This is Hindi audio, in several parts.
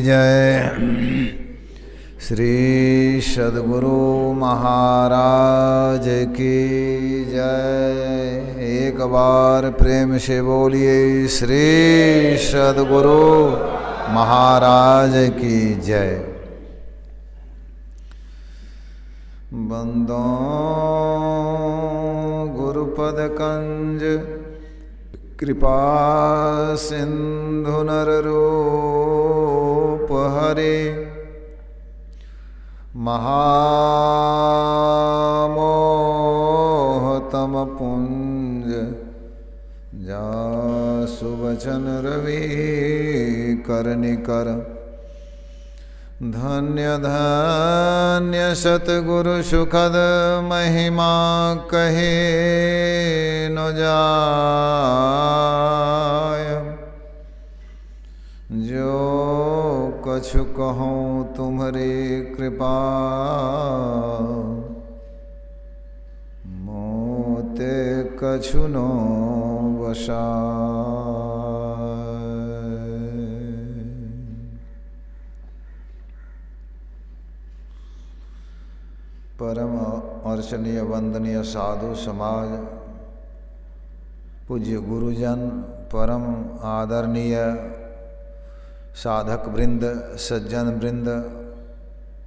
जय। श्री सद्गुरु महाराज की जय। एक बार प्रेम से बोलिए श्री सद्गुरु महाराज की जय। बंदो गुरुपद कंज कृपा सिंधु नर रूप हरे महामोहतम पुंज जासु वचन रवि करनिकर। धन्य धन्य सतगुरु सुखद महिमा कहे न जाय। जो कछु कहूँ तुम्हारी कृपा मोते कछु नो वसाय। परम अर्चनीय वंदनीय साधु समाज, पूज्य गुरुजन, परम आदरणीय साधक वृंद, सज्जन वृंद,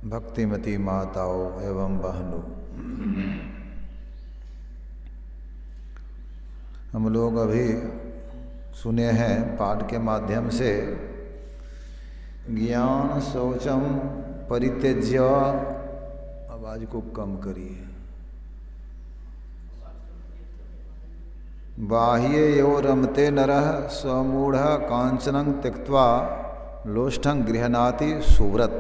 भक्तिमती माताओं एवं बहनों, हम लोग अभी सुने हैं पाठ के माध्यम से ज्ञान शौचम परित्यज्य। आवाज को कम करिए। बाह्ये यो रमते नरः स्वमूढ़ कांचनं त्यक्त्वा लोष्ठं गृह्णाति सुव्रत।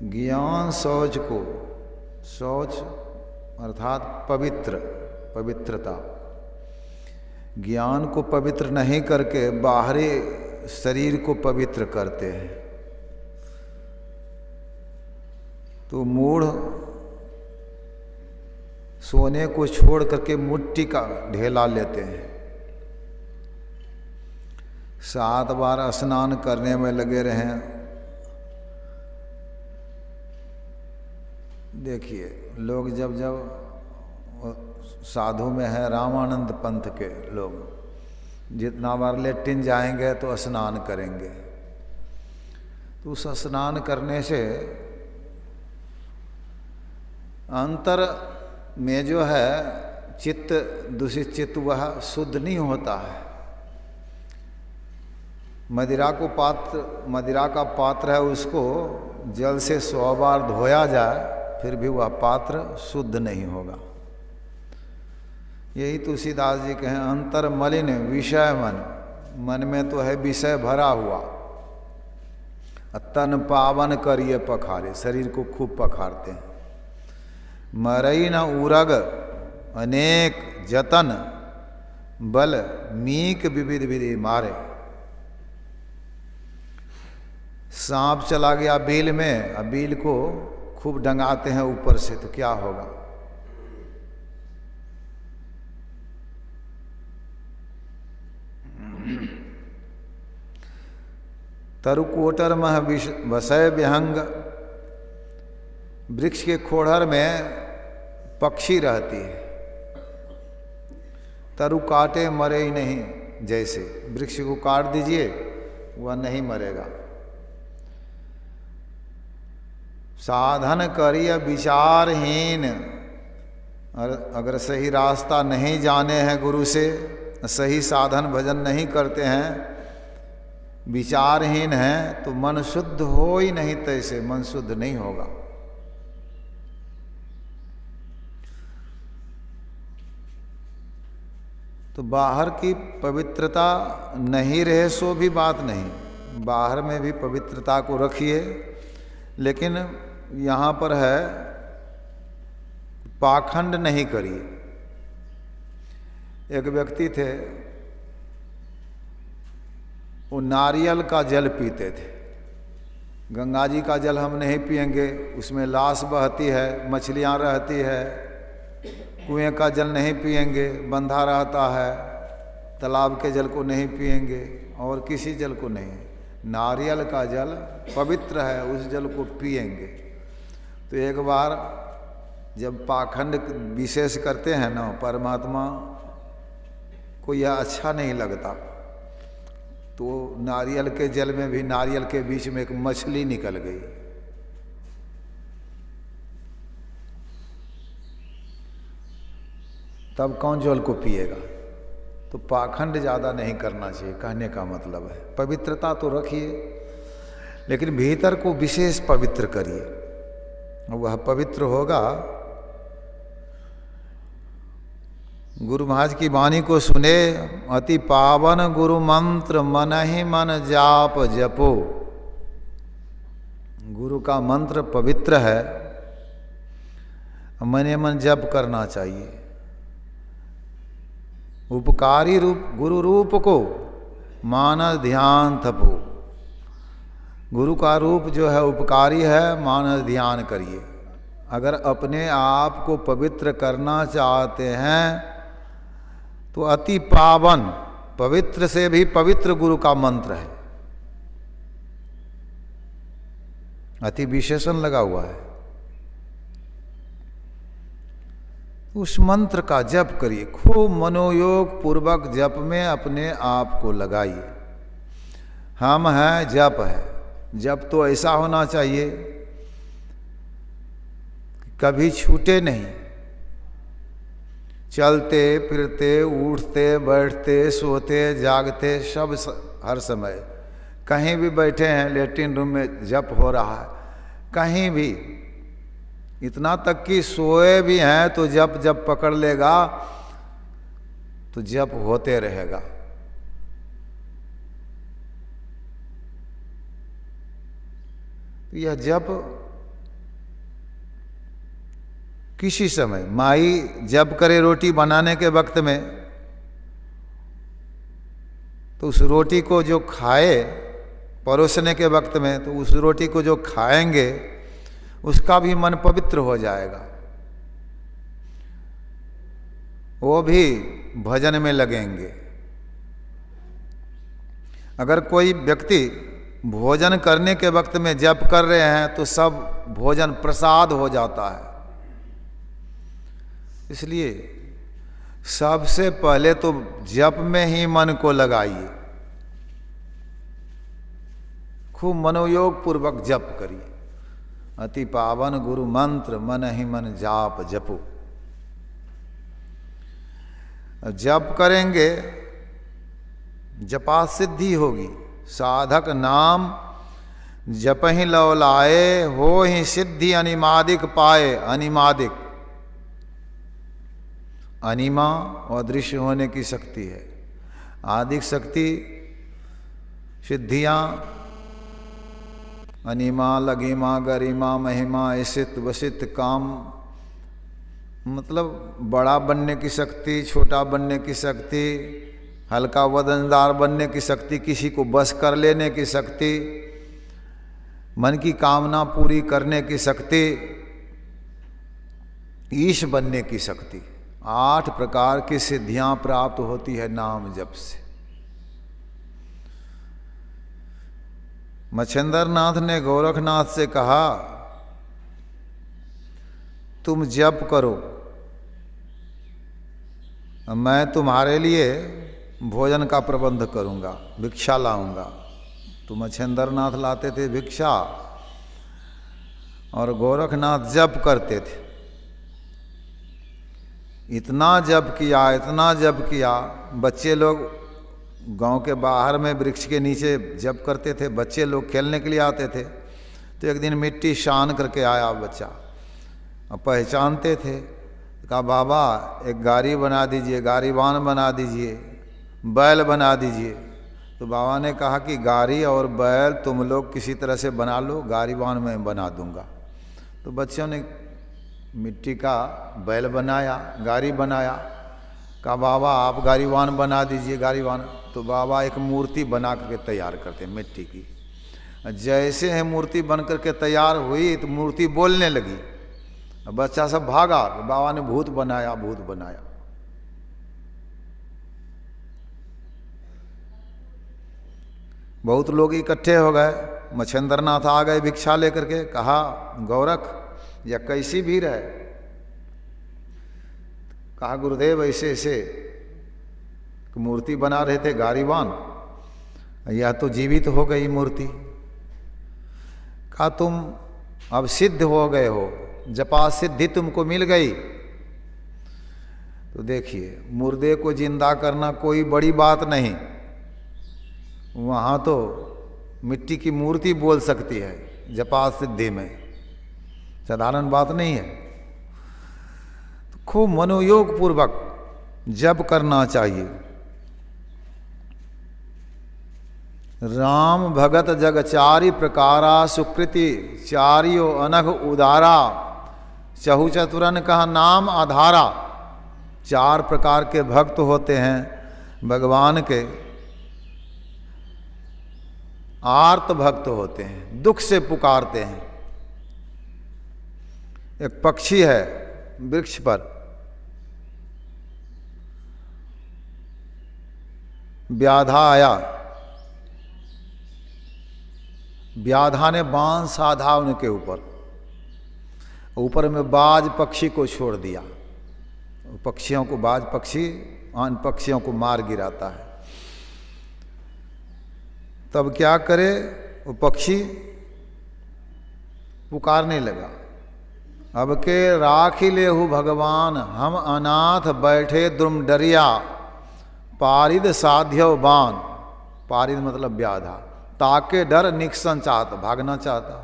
ज्ञान शौच को, शौच अर्थात पवित्रता, ज्ञान को पवित्र नहीं करके बाहरी शरीर को पवित्र करते हैं। तो मूढ़ सोने को छोड़ करके मिट्टी का ढेला लेते हैं। 7 बार स्नान करने में लगे रहे। देखिए लोग जब साधु में है, रामानंद पंथ के लोग जितना बार लेट्रिन जाएंगे तो स्नान करेंगे। तो उस स्नान करने से अंतर में जो है चित्त, दूषित चित्त वह शुद्ध नहीं होता है। मदिरा का पात्र है, उसको जल से 100 बार धोया जाए फिर भी वह पात्र शुद्ध नहीं होगा। यही तुलसीदास जी कहें, अंतर मलिन विषय मन में तो है विषय भरा हुआ। तन पावन करिए पखारे, शरीर को खूब पखारते हैं। मरई न उरग अनेक जतन बल मीक विविध विधि मारे। सांप चला गया बिल में, अब बिल को खूब डंगाते हैं ऊपर से, तो क्या होगा? तरुकोटर मह वसय विहंग। वृक्ष के खोड़र में पक्षी रहती है, तरु काटे मरे ही नहीं। जैसे वृक्ष को काट दीजिए वह नहीं मरेगा। साधन करिय विचारहीन। अगर सही रास्ता नहीं जाने हैं गुरु से, सही साधन भजन नहीं करते हैं, विचारहीन हैं, तो मन शुद्ध हो ही नहीं। तैसे मन शुद्ध नहीं होगा। तो बाहर की पवित्रता नहीं रहे सो भी बात नहीं, बाहर में भी पवित्रता को रखिए। लेकिन यहाँ पर है पाखंड नहीं करिए। एक व्यक्ति थे, वो नारियल का जल पीते थे। गंगा जी का जल हम नहीं पिएंगे, उसमें लाश बहती है, मछलियाँ रहती है। कुएं का जल नहीं पिएंगे, बंधा रहता है। तालाब के जल को नहीं पिएंगे और किसी जल को नहीं। नारियल का जल पवित्र है, उस जल को पिएंगे। तो एक बार जब पाखंड विशेष करते हैं ना परमात्मा को, यह अच्छा नहीं लगता, तो नारियल के जल में भी नारियल के बीच में एक मछली निकल गई। तब कौन जल को पिएगा? तो पाखंड ज़्यादा नहीं करना चाहिए, कहने का मतलब है पवित्रता तो रखिए, लेकिन भीतर को विशेष पवित्र करिए। वह पवित्र होगा। गुरु महाराज की वाणी को सुने, अति पावन गुरु मंत्र मन ही मन जाप जपो। गुरु का मंत्र पवित्र है, मने मन जप करना चाहिए। उपकारी रूप गुरु रूप को मानस ध्यान थपो। गुरु का रूप जो है उपकारी है, मानस ध्यान करिए। अगर अपने आप को पवित्र करना चाहते हैं तो अति पावन, पवित्र से भी पवित्र गुरु का मंत्र है। अति विशेषण लगा हुआ है। उस मंत्र का जप करिए, खूब मनोयोग पूर्वक जप में अपने आप को लगाइए। हम हैं, जप है। जप तो ऐसा होना चाहिए कभी छूटे नहीं। चलते फिरते, उठते बैठते, सोते जागते, सब हर समय कहीं भी बैठे हैं, लेटरिन रूम में जप हो रहा है, कहीं भी, इतना तक कि सोए भी हैं तो जप जब पकड़ लेगा तो जप होते रहेगा। तो यह जप किसी समय, माई जप करे रोटी बनाने के वक्त में, तो उस रोटी को जो खाए परोसने के वक्त में, तो उस रोटी को जो खाएंगे उसका भी मन पवित्र हो जाएगा। वो भी भजन में लगेंगे। अगर कोई व्यक्ति भोजन करने के वक्त में जप कर रहे हैं तो सब भोजन प्रसाद हो जाता है। इसलिए सबसे पहले तो जप में ही मन को लगाइए, खूब मनोयोग पूर्वक जप करिए। अति पावन गुरु मंत्र मन ही मन जाप जपो। जप करेंगे, जपा सिद्धि होगी। साधक नाम जप ही लौलाए, हो ही सिद्धि अनिमादिक पाए। अनिमादिक, अनिमा और दृश्य होने की शक्ति है। आदिक शक्ति सिद्धियां, अनिमा लगिमा गरिमा महिमा ऐसित वसित काम, मतलब बड़ा बनने की शक्ति, छोटा बनने की शक्ति, हल्का वजनदार बनने की शक्ति, किसी को बस कर लेने की शक्ति, मन की कामना पूरी करने की शक्ति, ईश बनने की शक्ति। 8 प्रकार की सिद्धियां प्राप्त होती है नाम जप से। मच्छिंद्रनाथ ने गोरखनाथ से कहा, तुम जप करो, मैं तुम्हारे लिए भोजन का प्रबंध करूंगा, भिक्षा लाऊंगा। तो मच्छिंद्रनाथ लाते थे भिक्षा और गोरखनाथ जप करते थे। इतना जप किया, इतना जप किया। बच्चे लोग गांव के बाहर में वृक्ष के नीचे जप करते थे, बच्चे लोग खेलने के लिए आते थे। तो एक दिन मिट्टी शान करके आया बच्चा, अब पहचानते थे। कहा बाबा एक गाड़ी बना दीजिए, गाड़ीवान बना दीजिए, बैल बना दीजिए। तो बाबा ने कहा कि गाड़ी और बैल तुम लोग किसी तरह से बना लो, गाड़ीवान मैं बना दूंगा। तो बच्चों ने मिट्टी का बैल बनाया, गाड़ी बनाया। कहा बाबा आप गाड़ीवान बना दीजिए, गाड़ीवान। तो बाबा एक मूर्ति बना करके तैयार करते मिट्टी की। जैसे है मूर्ति बन करके तैयार हुई तो मूर्ति बोलने लगी। बच्चा सब भागा, बाबा ने भूत बनाया, भूत बनाया। बहुत लोग इकट्ठे हो गए। मच्छेंद्रनाथ आ गए भिक्षा लेकर के। कहा गौरख या कैसी भीड़ है? कहा गुरुदेव ऐसे ऐसे मूर्ति बना रहे थे गारीवान, यह तो जीवित हो गई मूर्ति। कहा तुम अब सिद्ध हो गए हो, जपा सिद्धि तुमको मिल गई। तो देखिए मुर्दे को जिंदा करना कोई बड़ी बात नहीं, वहाँ तो मिट्टी की मूर्ति बोल सकती है जपा सिद्धि में, साधारण बात नहीं है। तो खूब मनोयोग पूर्वक जप करना चाहिए। राम भगत जग चारि प्रकारा, सुकृति चारियो अनघ उदारा, चहु चतुरन कहा नाम आधारा। 4 प्रकार के भक्त होते हैं भगवान के। आर्त भक्त होते हैं, दुख से पुकारते हैं। एक पक्षी है वृक्ष पर, व्याधा आया, व्याधा ने बाण साधा उनके ऊपर में बाज पक्षी को छोड़ दिया। पक्षियों को, बाज पक्षी आन पक्षियों को मार गिराता है। तब क्या करे वो पक्षी? पुकारने लगा, अब के राखी लेहु भगवान, हम अनाथ बैठे द्रुम डरिया, पारिद साध्यो बान। पारिद मतलब व्याधा, ताके डर निकसन चाहता, भागना चाहता।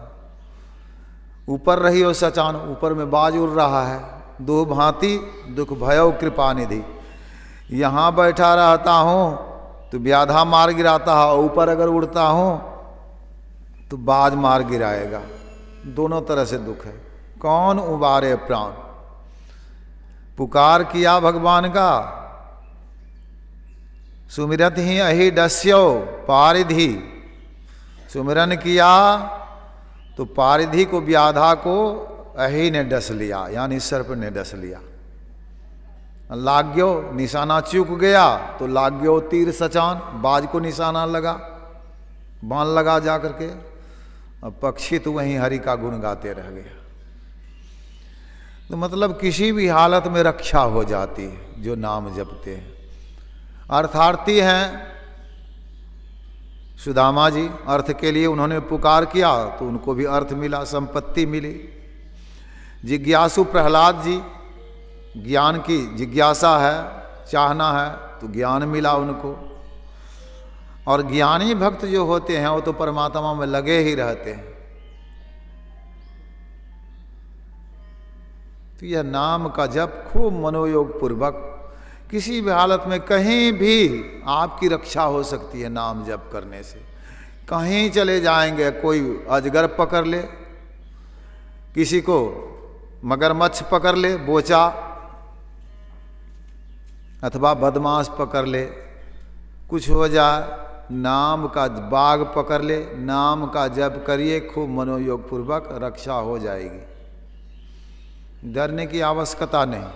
ऊपर रही हो सचान, ऊपर में बाज उड़ रहा है। दो भांति दुख भयो कृपा निधि। यहाँ बैठा रहता हूँ तो व्याधा मार गिराता है, ऊपर अगर उड़ता हूँ तो बाज मार गिराएगा। दोनों तरह से दुख है, कौन उबारे प्राण। पुकार किया भगवान का, सुमिरत ही अहि डस्यो पारिधि। सुमिरन किया तो पारिधि को, व्याधा को अहि ने डस लिया, यानी सर्प ने डस लिया। लाग्यो निशाना चूक गया तो लाग्यो तीर सचान, बाज को निशाना लगा, बाण लगा जा करके। अब पक्षी तो वहीं हरि का गुण गाते रह गया। तो मतलब किसी भी हालत में रक्षा हो जाती है जो नाम जपते हैं। अर्थार्थी हैं सुदामा जी, अर्थ के लिए उन्होंने पुकार किया तो उनको भी अर्थ मिला, संपत्ति मिली। जिज्ञासु प्रहलाद जी, ज्ञान की जिज्ञासा है, चाहना है तो ज्ञान मिला उनको। और ज्ञानी भक्त जो होते हैं वो तो परमात्मा में लगे ही रहते हैं। तो यह नाम का जप खूब मनोयोग पूर्वक, किसी भी हालत में कहीं भी आपकी रक्षा हो सकती है नाम जप करने से। कहीं चले जाएंगे, कोई अजगर पकड़ ले, किसी को मगरमच्छ पकड़ ले, बोचा, अथवा बदमाश पकड़ ले, कुछ हो जाए, नाम का बाघ पकड़ ले, नाम का जप करिए खूब मनोयोग पूर्वक, रक्षा हो जाएगी। डरने की आवश्यकता नहीं।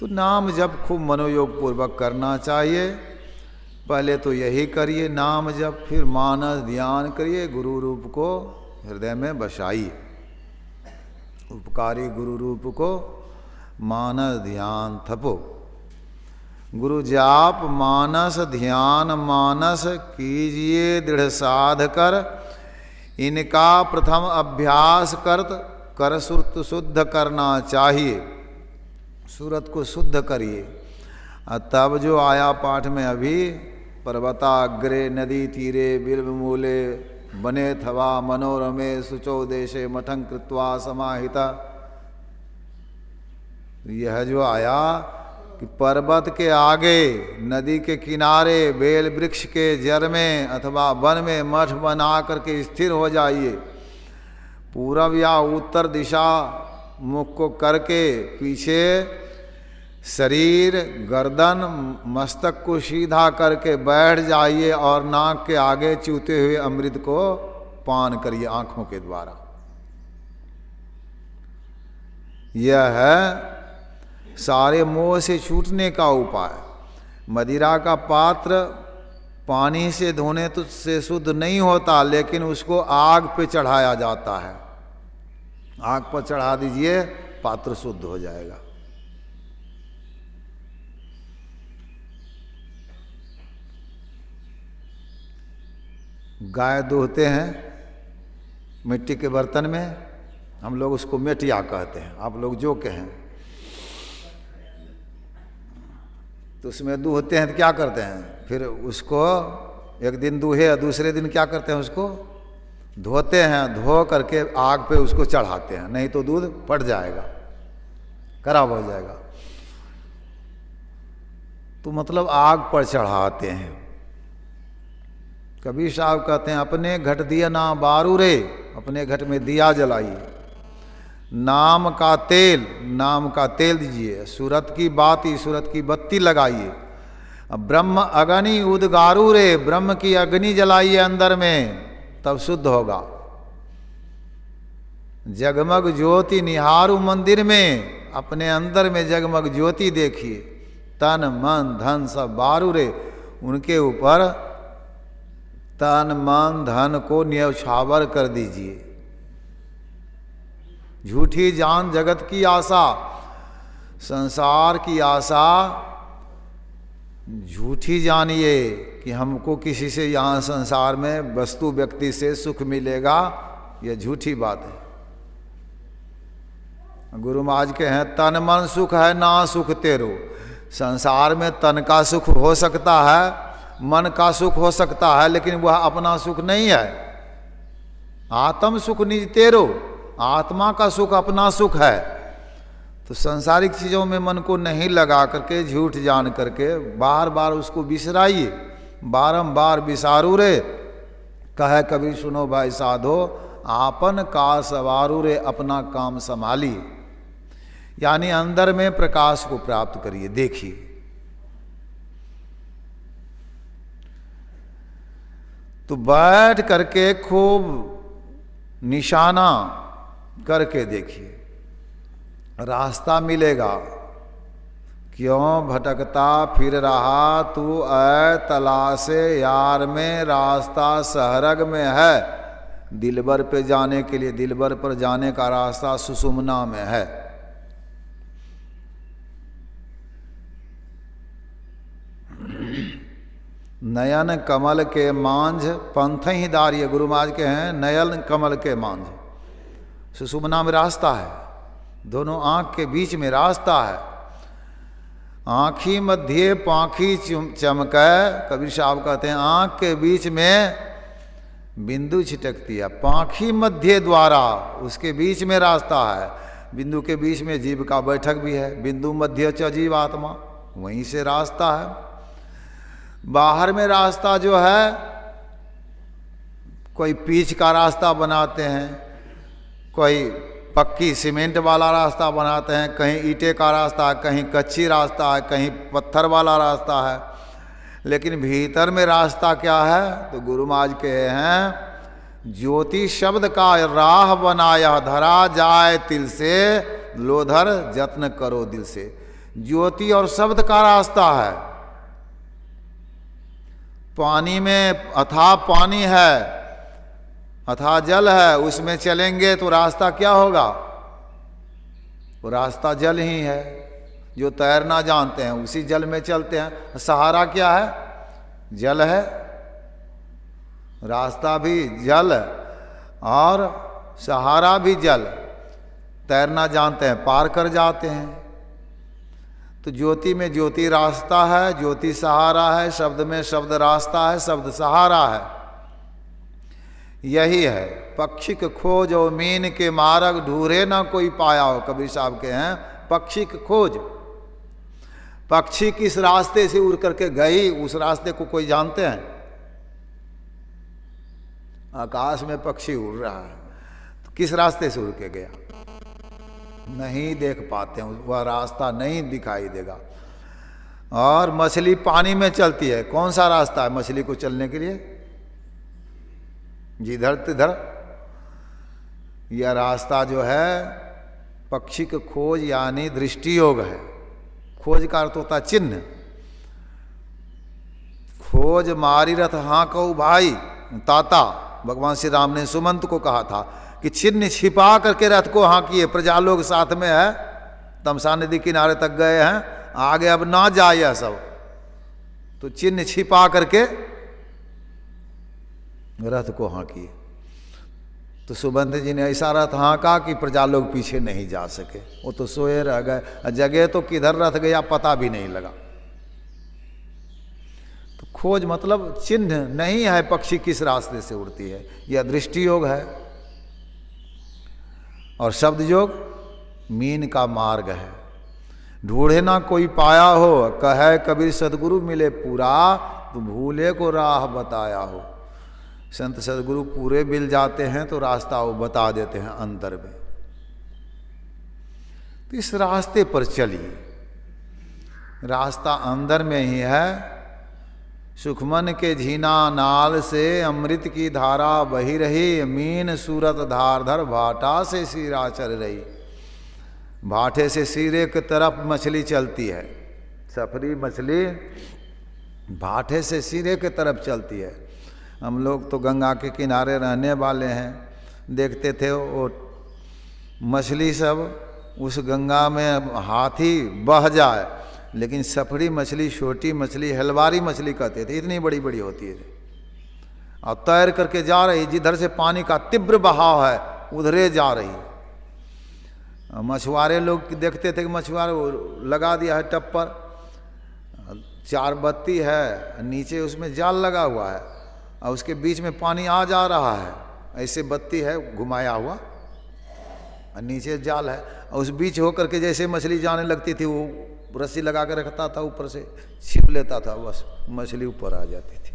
तो नाम जप खूब मनोयोग पूर्वक करना चाहिए। पहले तो यही करिए नाम जप, फिर मानस ध्यान करिए, गुरु रूप को हृदय में बसाइए। उपकारी गुरु रूप को मानस ध्यान थपो। गुरु जाप मानस ध्यान मानस कीजिए दृढ़ साध कर, इनका प्रथम अभ्यास कर सुरत शुद्ध करना चाहिए। सूरत को शुद्ध करिए। तब जो आया पाठ में अभी, पर्वताग्रे नदी तीरे बिल्व मूले बने थवा मनोरमे शुचो देशे मठं कृत्वा समाहिता। यह जो आया कि पर्वत के आगे, नदी के किनारे, बेल वृक्ष के जड़ में अथवा वन में मठ बना करके स्थिर हो जाइए। पूरब या उत्तर दिशा मुख को करके पीछे शरीर, गर्दन, मस्तक को सीधा करके बैठ जाइए और नाक के आगे चूते हुए अमृत को पान करिए आंखों के द्वारा। यह है सारे मोह से छूटने का उपाय। मदिरा का पात्र पानी से धोने तो से शुद्ध नहीं होता, लेकिन उसको आग पे चढ़ाया जाता है। आग पर चढ़ा दीजिए, पात्र शुद्ध हो जाएगा। गाय दूहते हैं मिट्टी के बर्तन में, हम लोग उसको मेटिया कहते हैं, आप लोग जो कहें। तो उसमें दूहते हैं तो क्या करते हैं, फिर उसको एक दिन दूहे, दूसरे दिन क्या करते हैं, उसको धोते हैं, धो करके आग पे उसको चढ़ाते हैं, नहीं तो दूध फट जाएगा, खराब हो जाएगा। तो मतलब आग पर चढ़ाते हैं। कबीर साहब कहते हैं, अपने घट दिया ना बारू रे, अपने घट में दिया जलाइए, नाम का तेल दीजिए, सूरत की बाती, सूरत की बत्ती लगाइए, ब्रह्म अग्नि उदगारू रे, ब्रह्म की अग्नि जलाइए अंदर में, तब शुद्ध होगा। जगमग ज्योति निहारू मंदिर में, अपने अंदर में जगमग ज्योति देखिए, तन मन धन सब बारू रे, उनके ऊपर तन मन धन को न्यौछावर कर दीजिए। झूठी जान जगत की आशा, संसार की आशा झूठी जानिए कि हमको किसी से यहाँ संसार में वस्तु व्यक्ति से सुख मिलेगा, यह झूठी बात है। गुरु महाराज के हैं, तन मन सुख है ना सुख तेरो। संसार में तन का सुख हो सकता है, मन का सुख हो सकता है, लेकिन वह अपना सुख नहीं है। आत्म सुख निज तेरो, आत्मा का सुख अपना सुख है। तो सांसारिक चीज़ों में मन को नहीं लगा करके, झूठ जान करके बार बार उसको बिसराइए, बारंबार बिसारू रे। कहे कभी सुनो भाई साधो, आपन का सवारू रे, अपना काम संभालिए। यानी अंदर में प्रकाश को प्राप्त करिए। देखिए तो बैठ करके खूब निशाना करके देखिए, रास्ता मिलेगा। क्यों भटकता फिर रहा तू ऐ तलाशे यार में, रास्ता सहरग में है। दिलबर पे जाने के लिए, दिलबर पर जाने का रास्ता सुषुम्ना में है। नयन कमल के मांझ पंथ ही दारिय, गुरु महाराज के हैं, नयन कमल के मांझ, सुषुम्ना में रास्ता है, दोनों आंख के बीच में रास्ता है। आँखी मध्य पाँखी चमकै, कबीर साहब कहते हैं आँख के बीच में बिंदु छिटकती है, पाँखी मध्य द्वारा, उसके बीच में रास्ता है। बिंदु के बीच में जीव का बैठक भी है, बिंदु मध्य च जीव आत्मा, वहीं से रास्ता है। बाहर में रास्ता जो है, कोई पीच का रास्ता बनाते हैं, कोई पक्की सीमेंट वाला रास्ता बनाते हैं, कहीं ईंटे का रास्ता है, कहीं कच्ची रास्ता है, कहीं पत्थर वाला रास्ता है। लेकिन भीतर में रास्ता क्या है? तो गुरु महाराज के हैं, ज्योति शब्द का राह बनाया, धरा जाए तिल से, लोधर जत्न करो दिल से। ज्योति और शब्द का रास्ता है। पानी में अथाह पानी है, अथाह जल है, उसमें चलेंगे तो रास्ता क्या होगा? वो रास्ता जल ही है। जो तैरना जानते हैं उसी जल में चलते हैं। सहारा क्या है? जल है। रास्ता भी जल और सहारा भी जल। तैरना जानते हैं, पार कर जाते हैं। तो ज्योति में ज्योति रास्ता है, ज्योति सहारा है, शब्द में शब्द रास्ता है, शब्द सहारा है। यही है पक्षी के खोज और मीन के मार्ग, ढूंढे ना कोई पाया हो। कबीर साहब के हैं, पक्षी की खोज। पक्षी किस रास्ते से उड़ करके गई, उस रास्ते को कोई जानते हैं? आकाश में पक्षी उड़ रहा है, तो किस रास्ते से उड़ के गया? नहीं देख पाते हैं, वह रास्ता नहीं दिखाई देगा। और मछली पानी में चलती है, कौन सा रास्ता है मछली को चलने के लिए? जिधर तिधर। यह रास्ता जो है पक्षी की खोज यानी दृष्टि योग है। खोज का अर्थ होता है चिन्ह। खोज मारी रथ हाँ कहू भाई। ताता भगवान श्री राम ने सुमंत को कहा था कि चिन्ह छिपा करके रथ को हाँ किए, प्रजा लोग साथ में है, तमसा नदी किनारे तक गए हैं, आगे अब ना जाए यह सब, तो चिन्ह छिपा करके रथ को हाँ किए। तो सुबंत जी ने ऐसा रथ हाँका कि प्रजा लोग पीछे नहीं जा सके, वो तो सोए रह गए, जगह तो किधर रथ गया पता भी नहीं लगा। तो खोज मतलब चिन्ह नहीं है पक्षी किस रास्ते से उड़ती है, यह दृष्टि योग है। और शब्द योग मीन का मार्ग है। ढूंढे ना कोई पाया हो, कहे कबीर सदगुरु मिले पूरा, तो भूले को राह बताया हो। संत सदगुरु पूरे मिल जाते हैं तो रास्ता वो बता देते हैं अंदर में। तो इस रास्ते पर चलिए, रास्ता अंदर में ही है। सुखमन के झीना नाल से अमृत की धारा बही रही, मीन सूरत धारधर भाटा से सिरा चल रही। भाटे से सिरे की तरफ मछली चलती है, सफरी मछली भाटे से सिरे की तरफ चलती है। हम लोग तो गंगा के किनारे रहने वाले हैं, देखते थे वो मछली सब उस गंगा में हाथी बह जाए, लेकिन सफरी मछली, छोटी मछली, हलवारी मछली कहते थे, इतनी बड़ी बड़ी होती है, और तैर करके जा रही, जिधर से पानी का तीव्र बहाव है उधरे जा रही। मछुआरे लोग देखते थे कि मछुआरे लगा दिया है टप पर, 4 बत्ती है, नीचे उसमें जाल लगा हुआ है, और उसके बीच में पानी आ जा रहा है, ऐसे बत्ती है घुमाया हुआ, और नीचे जाल है, और उस बीच होकर के जैसे मछली जाने लगती थी, वो रस्सी लगा के रखता था, ऊपर से छिप लेता था, बस मछली ऊपर आ जाती थी।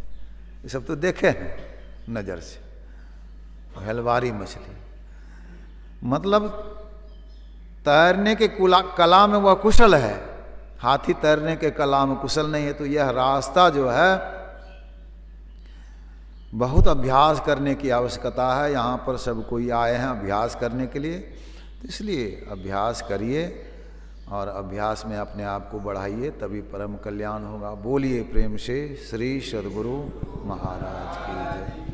ये सब तो देखे हैं नज़र से। हलवारी मछली मतलब तैरने के कला में वह कुशल है, हाथी तैरने के कला में कुशल नहीं है। तो यह रास्ता जो है बहुत अभ्यास करने की आवश्यकता है। यहाँ पर सब कोई आए हैं अभ्यास करने के लिए, तो इसलिए अभ्यास करिए और अभ्यास में अपने आप को बढ़ाइए, तभी परम कल्याण होगा। बोलिए प्रेम से श्री सद्गुरु महाराज की जय।